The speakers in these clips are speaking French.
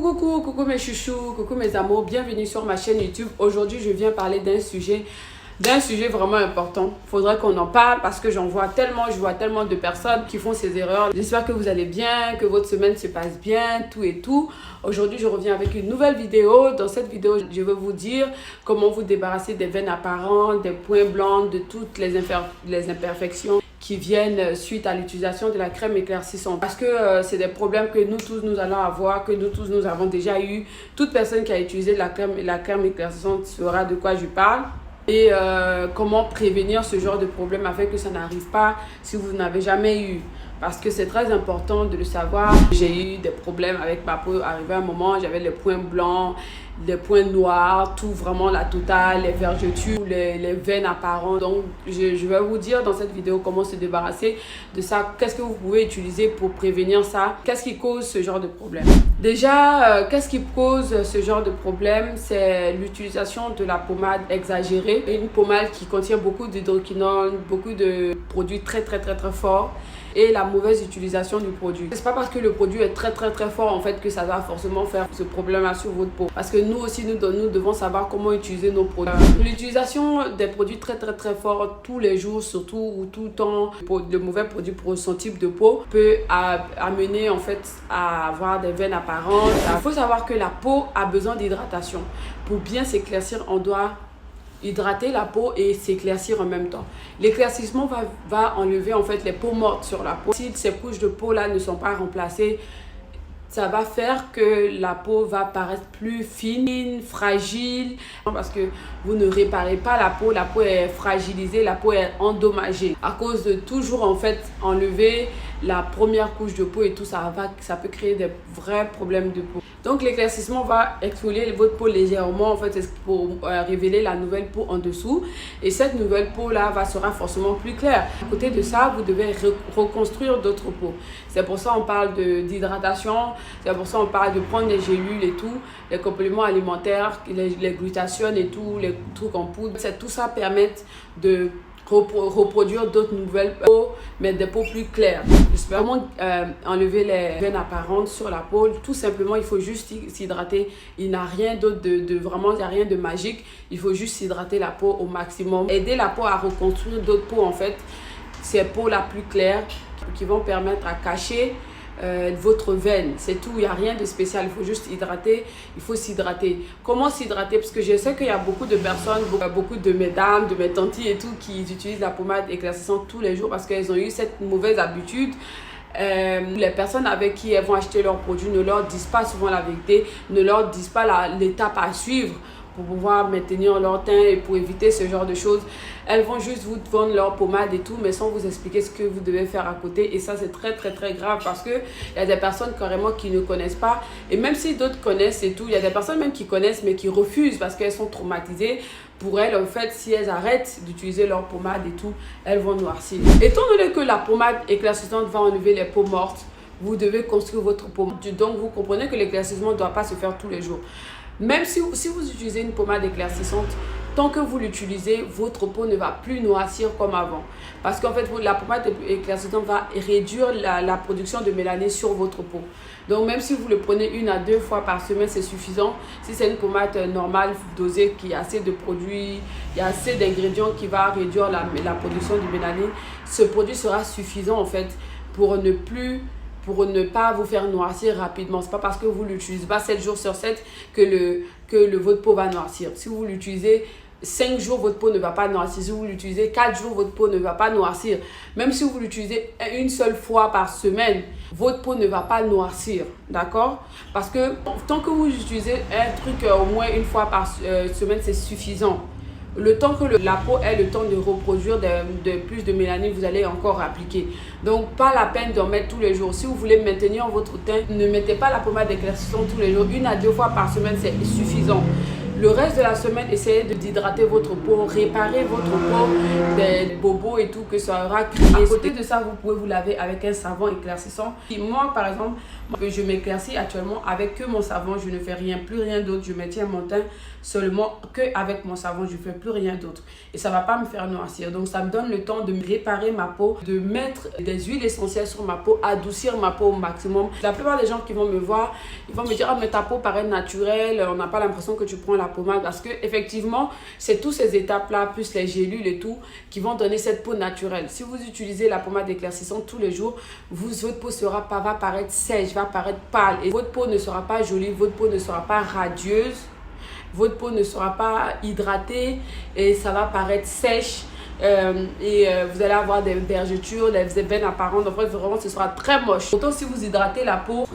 Coucou mes chouchous, coucou mes amours, bienvenue sur ma chaîne YouTube. Aujourd'hui, je viens parler d'un sujet vraiment important. Faudrait qu'on en parle parce que je vois tellement de personnes qui font ces erreurs. J'espère que vous allez bien, que votre semaine se passe bien, tout et tout. Aujourd'hui, je reviens avec une nouvelle vidéo. Dans cette vidéo, je vais vous dire comment vous débarrasser des veines apparentes, des points blancs, de toutes les imperfections qui viennent suite à l'utilisation de la crème éclaircissante. Parce que c'est des problèmes que nous tous nous allons avoir, que nous tous nous avons déjà eu. Toute personne qui a utilisé la crème éclaircissante saura de quoi je parle. Et comment prévenir ce genre de problème afin que ça n'arrive pas si vous n'avez jamais eu. Parce que c'est très important de le savoir. J'ai eu des problèmes avec ma peau. Arrivé un moment, j'avais les points blancs, les points noirs, tout vraiment la totale, les vergetures, les veines apparentes. Donc, je vais vous dire dans cette vidéo comment se débarrasser de ça. Qu'est-ce que vous pouvez utiliser pour prévenir ça? Qu'est-ce qui cause ce genre de problème? Déjà, qu'est-ce qui cause ce genre de problème? C'est l'utilisation de la pommade exagérée. Une pommade qui contient beaucoup d'hydroquinone, beaucoup de produits très forts. Et la mauvaise utilisation du produit. C'est pas parce que le produit est très fort en fait que ça va forcément faire ce problème-là sur votre peau. Parce que nous aussi, nous devons savoir comment utiliser nos produits. L'utilisation des produits très forts tous les jours, surtout ou tout le temps, de mauvais produits pour son type de peau peut amener en fait à avoir des veines apparentes. Il faut savoir que la peau a besoin d'hydratation. Pour bien s'éclaircir, on doit hydrater la peau et s'éclaircir en même temps. L'éclaircissement va enlever en fait les peaux mortes sur la peau. Si ces couches de peau là ne sont pas remplacées, ça va faire que la peau va paraître plus fine, fragile, parce que vous ne réparez pas la peau est fragilisée, la peau est endommagée. À cause de toujours en fait enlever la première couche de peau et tout, ça peut créer des vrais problèmes de peau. Donc l'éclaircissement va exfolier votre peau légèrement en fait pour révéler la nouvelle peau en dessous. Et cette nouvelle peau là sera forcément plus claire. À côté de ça, vous devez reconstruire d'autres peaux. C'est pour ça on parle d'hydratation. C'est pour ça qu'on parle de prendre des gélules et tout, les compléments alimentaires, les glutations et tout, les trucs en poudre. Tout ça permet de reproduire d'autres nouvelles peaux, mais des peaux plus claires. J'espère comment enlever les veines apparentes sur la peau. Tout simplement, il faut juste s'hydrater. Il n'y a rien d'autre vraiment, il n'y a rien de magique. Il faut juste s'hydrater la peau au maximum. Aider la peau à reconstruire d'autres peaux en fait. Ces peaux la plus claires qui vont permettre à cacher votre veine, c'est tout, il n'y a rien de spécial, il faut juste hydrater, il faut s'hydrater. Comment s'hydrater? Parce que je sais qu'il y a beaucoup de personnes, beaucoup de mesdames, de mes tantis et tout qui utilisent la pommade éclaircissante tous les jours parce qu'elles ont eu cette mauvaise habitude. Les personnes avec qui elles vont acheter leurs produits ne leur disent pas souvent la vérité, ne leur disent pas l'étape à suivre pour pouvoir maintenir leur teint et pour éviter ce genre de choses. Elles vont juste vous vendre leur pommade et tout, mais sans vous expliquer ce que vous devez faire à côté. Et ça, c'est très grave parce que il y a des personnes carrément qui ne connaissent pas. Et même si d'autres connaissent et tout, il y a des personnes même qui connaissent mais qui refusent parce qu'elles sont traumatisées. Pour elles, en fait, si elles arrêtent d'utiliser leur pommade et tout, elles vont noircir. Étant donné que la pommade éclaircissante va enlever les peaux mortes, vous devez construire votre peau. Donc, vous comprenez que l'éclaircissement ne doit pas se faire tous les jours. Même si vous utilisez une pommade éclaircissante, tant que vous l'utilisez, votre peau ne va plus noircir comme avant. Parce qu'en fait, la pommade éclaircissante va réduire la production de mélanine sur votre peau. Donc, même si vous le prenez 1 à 2 fois par semaine, c'est suffisant. Si c'est une pommade normale, dosée, qui a assez de produits, il y a assez d'ingrédients qui va réduire la production de mélanine, ce produit sera suffisant en fait pour ne pas vous faire noircir rapidement. C'est pas parce que vous l'utilisez pas 7 jours sur 7 que votre peau va noircir. Si vous l'utilisez 5 jours, votre peau ne va pas noircir. Si vous l'utilisez 4 jours, votre peau ne va pas noircir. Même si vous l'utilisez une seule fois par semaine, votre peau ne va pas noircir. D'accord? Parce que tant que vous utilisez un truc au moins une fois par semaine, c'est suffisant. Le temps que la peau ait le temps de reproduire plus de mélanine, vous allez encore appliquer. Donc, pas la peine d'en mettre tous les jours. Si vous voulez maintenir votre teint, ne mettez pas la pommade éclaircissante tous les jours. 1 à 2 fois par semaine, c'est suffisant. Le reste de la semaine, essayez d'hydrater votre peau, réparer votre peau des bobos et tout que ça aura créé. À côté de ça, vous pouvez vous laver avec un savon éclaircissant. Moi, par exemple, Je m'éclaircis actuellement avec que mon savon, je ne fais plus rien d'autre. Je maintiens mon teint seulement qu'avec mon savon, je ne fais plus rien d'autre. Et ça ne va pas me faire noircir. Donc ça me donne le temps de me réparer ma peau, de mettre des huiles essentielles sur ma peau, adoucir ma peau au maximum. La plupart des gens qui vont me voir, ils vont me dire « Ah, mais ta peau paraît naturelle, on n'a pas l'impression que tu prends la pommade. » Parce que effectivement, c'est toutes ces étapes-là, plus les gélules et tout, qui vont donner cette peau naturelle. Si vous utilisez la pommade éclaircissante tous les jours, votre peau va paraître sèche, va paraître pâle. Et votre peau ne sera pas jolie, votre peau ne sera pas radieuse, votre peau ne sera pas hydratée et ça va paraître sèche. Vous allez avoir des vergetures, des veines apparentes. En fait, vraiment, ce sera très moche. Autant si vous hydratez la peau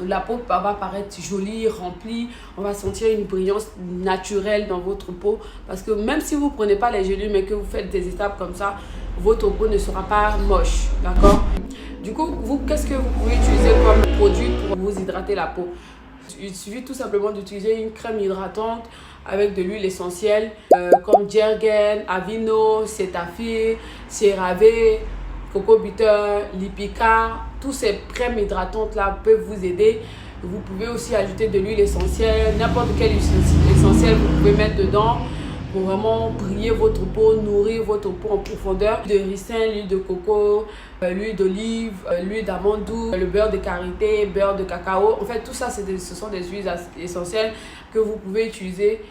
va paraître jolie, remplie. On va sentir une brillance naturelle dans votre peau. Parce que même si vous ne prenez pas les gélules, mais que vous faites des étapes comme ça, votre peau ne sera pas moche. D'accord? Du coup, qu'est-ce que vous pouvez utiliser comme produit pour vous hydrater la peau? Il suffit tout simplement d'utiliser une crème hydratante avec de l'huile essentielle comme Jergen, Aveeno, Cetaphil, CeraVe, Coco Butter, Lipica. Tous ces crèmes hydratantes là peuvent vous aider. Vous pouvez aussi ajouter de l'huile essentielle, n'importe quelle huile essentielle vous pouvez mettre dedans pour vraiment briller votre peau, nourrir votre peau en profondeur. L'huile de ricin, l'huile de coco, l'huile d'olive, l'huile d'amande douce, le beurre de karité, beurre de cacao. En fait, tout ça, ce sont des huiles essentielles que vous pouvez utiliser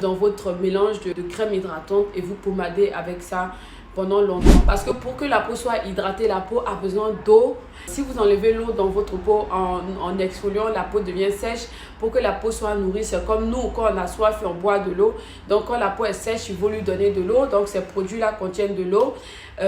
dans votre mélange de crème hydratante et vous pommadez avec ça pendant longtemps. Parce que pour que la peau soit hydratée, la peau a besoin d'eau. Si vous enlevez l'eau dans votre peau en exfoliant, la peau devient sèche. Pour que la peau soit nourrie, c'est comme nous, quand on a soif, on boit de l'eau. Donc quand la peau est sèche, il faut lui donner de l'eau. Donc ces produits-là contiennent de l'eau.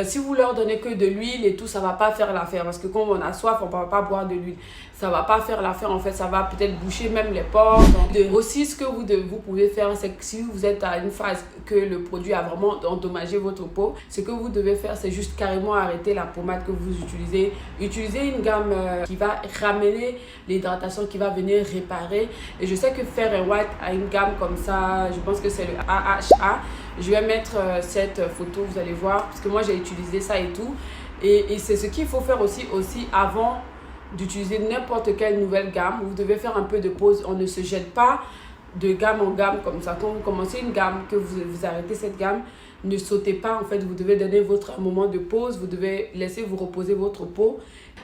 Si vous leur donnez que de l'huile et tout, ça ne va pas faire l'affaire. Parce que quand on a soif, on ne va pas boire de l'huile. Ça ne va pas faire l'affaire. En fait, ça va peut-être boucher même les pores. Donc, aussi, ce que vous pouvez faire, c'est que si vous êtes à une phase que le produit a vraiment endommagé votre peau, ce que vous devez faire, c'est juste carrément arrêter la pommade que vous utilisez. Utilisez une gamme qui va ramener l'hydratation, qui va venir réparer. Et je sais que Fair & White a une gamme comme ça. Je pense que c'est le AHA. Je vais mettre cette photo, vous allez voir, parce que moi j'ai utilisé ça et tout. Et c'est ce qu'il faut faire aussi avant d'utiliser n'importe quelle nouvelle gamme. Vous devez faire un peu de pause. On ne se jette pas de gamme en gamme comme ça. Quand vous commencez une gamme, que vous arrêtez cette gamme, ne sautez pas. En fait, vous devez donner votre moment de pause. Vous devez laisser vous reposer votre peau.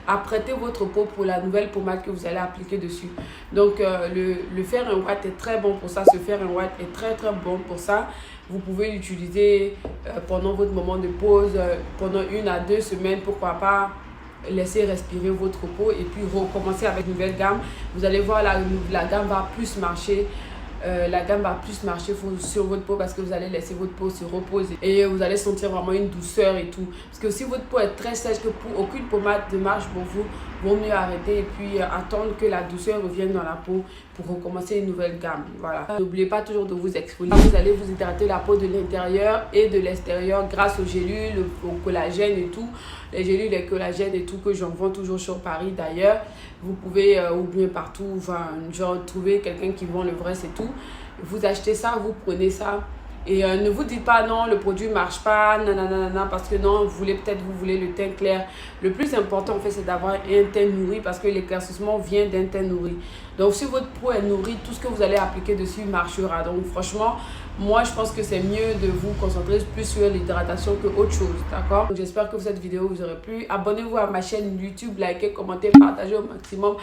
Apprêtez votre peau pour la nouvelle pommade que vous allez appliquer dessus. Donc, le Fair & White est très bon pour ça. Ce Fair & White est très très bon pour ça. Vous pouvez l'utiliser pendant votre moment de pause, pendant 1 à 2 semaines, pourquoi pas. Laissez respirer votre peau et puis recommencer avec une nouvelle gamme. Vous allez voir, la gamme va plus marcher. Sur votre peau parce que vous allez laisser votre peau se reposer et vous allez sentir vraiment une douceur et tout. Parce que si votre peau est très sèche, que pour aucune pommade ne marche pour vous, vaut mieux arrêter et puis attendre que la douceur revienne dans la peau pour recommencer une nouvelle gamme. Voilà. N'oubliez pas toujours de vous exfolier. Vous allez vous hydrater la peau de l'intérieur et de l'extérieur grâce aux gélules, au collagène et tout. Les gélules, les collagènes et tout que j'en vends toujours sur Paris d'ailleurs. Vous pouvez ou bien partout, enfin, genre trouver quelqu'un qui vend le vrai, c'est tout. Vous achetez ça, vous prenez ça. Et ne vous dites pas non, le produit ne marche pas, nanana, parce que non, vous voulez le teint clair. Le plus important en fait, c'est d'avoir un teint nourri parce que l'éclaircissement vient d'un teint nourri. Donc si votre peau est nourrie, tout ce que vous allez appliquer dessus marchera. Donc franchement, moi je pense que c'est mieux de vous concentrer plus sur l'hydratation que autre chose, d'accord? J'espère que cette vidéo vous aura plu. Abonnez-vous à ma chaîne YouTube, likez, commentez, partagez au maximum.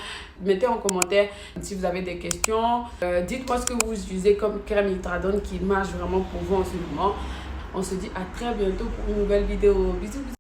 Mettez en commentaire si vous avez des questions. Dites-moi ce que vous utilisez comme crème hydratante qui marche vraiment pour vous en ce moment. On se dit à très bientôt pour une nouvelle vidéo. Bisous, bisous.